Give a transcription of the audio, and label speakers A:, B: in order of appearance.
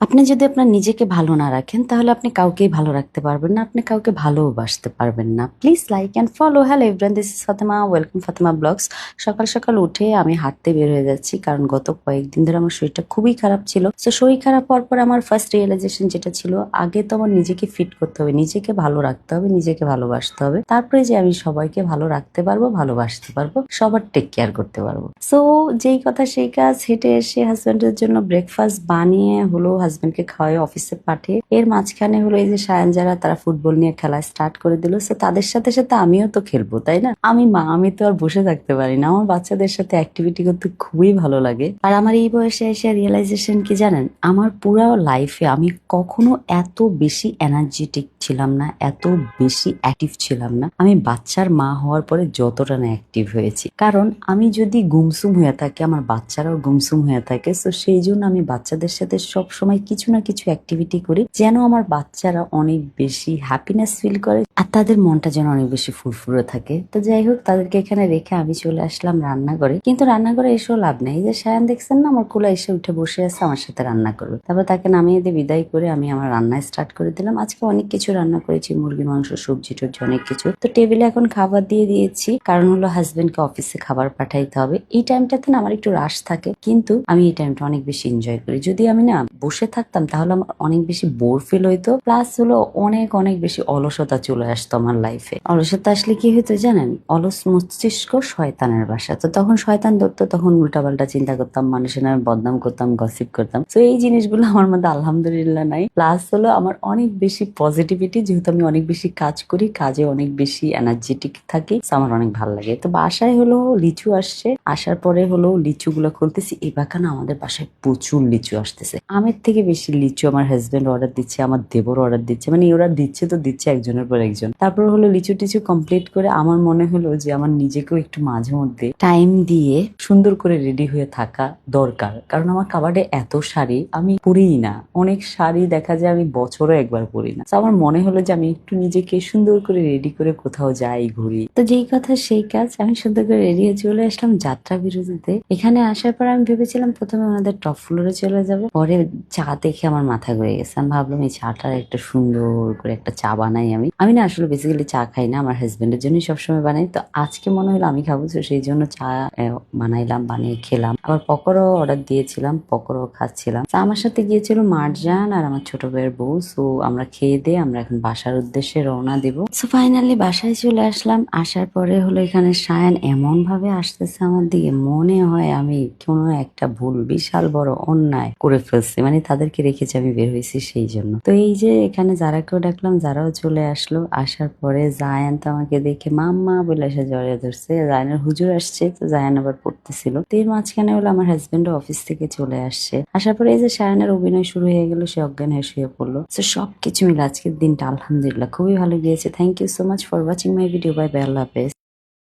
A: আপনি যদি আপনার নিজেকে ভালো না রাখেন তাহলে আপনি কাউকেই ভালো রাখতে পারবেন না, আপনি কাউকে ভালোবাসতে পারবেন না। Please like and follow. Hello everyone, this is Fatema, welcome Fatema blogs. সকাল সকাল উঠে আমি হাঁটতে বের হয়ে যাচ্ছি, কারণ গত কয়েকদিন ধরে আমার শরীরটা খুবই খারাপ ছিল। তো শরীর খারাপ হওয়ার পর আমার ফার্স্ট রিয়েলাইজেশন যেটা ছিল, আগে তো আমার নিজেকে ফিট করতে হবে, নিজেকে ভালো রাখতে হবে, নিজেকে ভালোবাসতে হবে, তারপরে যে আমি সবাইকে ভালো রাখতে পারবো, ভালোবাসতে পারবো, সবার টেক কেয়ার করতে পারবো। সো যেই কথা সেই কাজ, হেঁটে এসে হাজব্যান্ডের জন্য ব্রেকফাস্ট বানিয়ে হলো হাজব্যান্ডকে খাওয়াই অফিসে পাঠিয়ে এর মাঝখানে হলো এই যে সায়ান যারা তারা ফুটবল নিয়ে খেলা স্টার্ট করে দিল। সো তাদের সাথে সাথে আমিও তো খেলবো, তাই না? আমি মা, আমি তো আর বসে থাকতে পারি না। আমার বাচ্চাদের সাথে অ্যাক্টিভিটি করতে খুবই ভালো লাগে। আর আমার এই বয়সে এসে রিয়েলাইজেশন কি জানেন, আমার পুরো লাইফে আমি কখনো এত বেশি এনার্জেটিক ছিলাম না, এত বেশি অ্যাক্টিভ ছিলাম না আমি বাচ্চার মা হওয়ার পরে যতটা না অ্যাক্টিভ হয়েছি। কারণ আমি যদি গুমসুম হয়ে থাকি, আমার বাচ্চারাও গুমসুম হয়ে থাকে। তো সেই জন্য আমি বাচ্চাদের সাথে সব সময় কিছু না কিছু অ্যাক্টিভিটি করি, যেন আমার বাচ্চারা অনেক বেশি হ্যাপিনেস ফিল করে আর তাদের মনটা যেন অনেক বেশি ফুরফুরে থাকে। তো যাই হোক, তাদেরকে এখানে রেখে আমি চলে আসলাম রান্নাঘরে। কিন্তু রান্নাঘরে এসেও লাভ নেই, এই যে সায়ান দেখছেন না, আমার কোলে এসে উঠে বসে আছে, আমার সাথে রান্না করবে। তারপর তাকে নামিয়ে দিয়ে বিদায় করে আমি আমার রান্না স্টার্ট করে দিলাম। আজকে অনেক কিছু রান্না করেছি, মুরগি মাংস, সবজি টবজি, অনেক কিছু। তো টেবিলে এখন খাবার দিয়ে দিয়েছি, কারণ হলো হাজবেন্ডকে অফিসে খাবার পাঠাইতে হবে। এই টাইমটাতে না আমার একটু রাশ থাকে, কিন্তু আমি এই টাইমটা অনেক বেশি এনজয় করি। যদি আমি না বসে থাকতাম তাহলে আমার অনেক বেশি বোর ফিল হইতো, প্লাস হলো অনেক অনেক বেশি অলসতা চলে আসতো আমার লাইফে। অলসতা আসলে কি হইতো জানেন, অলস মস্তিষ্ক শয়তানের বাসা। তো তখন শয়তান ধরতো, তখন উল্টাপাল্টা চিন্তা করতাম, মানুষের নামে বদনাম করতাম, গসিপ করতাম। তো এই জিনিসগুলো আমার মধ্যে আলহামদুলিল্লাহ নাই। প্লাস হলো আমার অনেক বেশি পজিটিভিটি, যেহেতু আমি অনেক বেশি কাজ করি, কাজে অনেক বেশি এনার্জেটিক থাকি। তো আমার অনেক ভালো লাগে। তো বাসায় হলো লিচু আসছে, আসার পরে হলো লিচু গুলো খুলতেছি। এবার না আমাদের বাসায় প্রচুর লিচু আসতেছে, আমের থেকে বেশি লিচু আমার হাজবেন্ড অর্ডার দিচ্ছে, আমার দেবর অর্ডার দিচ্ছে, মানে ওরা দিচ্ছে তো দিচ্ছে একজনের পর একজন। তারপর হলো লিচু টিচু কমপ্লিট করে আমার মনে হলো যে আমার নিজেকেও একটু মাঝে মধ্যে টাইম দিয়ে সুন্দর করে রেডি হয়ে থাকা দরকার। কারণ আমার কাবার্ডে এত শাড়ি আমি পরিই না, অনেক শাড়ি দেখা যায় আমি বছরও একবার পরি না। তো আমার মনে হলো যে আমি একটু নিজেকে সুন্দর করে রেডি করে কোথাও যাই, ঘুরি। তো যেই কথা সেই কাজ, আমি সুন্দর করে রেডি হয়ে চলে আসলাম যাত্রা বিরতিতে। এখানে আসার পর আমি ভেবেছিলাম প্রথমে ওনাদের টপ ফ্লোরে চলে যাবো, পরে চা দেখে আমার মাথা ঘুরে গেছে। আমি ভাবলাম এই চাটার একটা সুন্দর করে একটা চা বানাই। আমি আমি না আসলে বেসিক্যালি চা খাই না, আমার হাজবেন্ডের জন্যই সবসময় বানাই। তো আজকে মনে হলো আমি খাবো, তো সেই জন্য চা বানাইলাম, বানিয়ে খেলাম। আবার পকোড়াও অর্ডার দিয়েছিলাম, পকোড়াও খাচ্ছিলাম। তো আমার সাথে গিয়েছিল মারজান আর আমার ছোট ভাইয়ের বউ। সো আমরা খেয়ে দিয়ে আমরা এখন বাসার উদ্দেশ্যে রওনা দিব। সো ফাইনালি বাসায় চলে আসলাম। আসার পরে হলো এখানে সায়ান এমন ভাবে আসতেছে আমার দিকে, মনে হয় আমি কোনো একটা ভুল, বিশাল বড় অন্যায় করে ফেলছি, মানে তাদেরকে রেখেছি আমি বের হয়েছি সেই জন্য। তো এই যে এখানে যারাকেও ডাকলাম, যারাও চলে আসলো। আসার পরে জায়ান তো আমাকে দেখে মাম্মা বলে এসে জড়িয়ে ধরছে। জায়ানের হুজুর আসছে, তো জায়ান আবার পড়তেছিল। তো এর মাঝখানে হলো আমার হাজবেন্ড অফিস থেকে চলে আসছে। আসার পরে এই যে সায়ানের অভিনয় শুরু হয়ে গেল, সে অজ্ঞান হয়ে শুয়ে পড়লো। তো সবকিছু মিলে আজকের দিনটা আলহামদুলিল্লাহ খুবই ভালো গিয়েছে। Thank you so much for watching my video. Bye bye, আল্লাহ হাফেজ।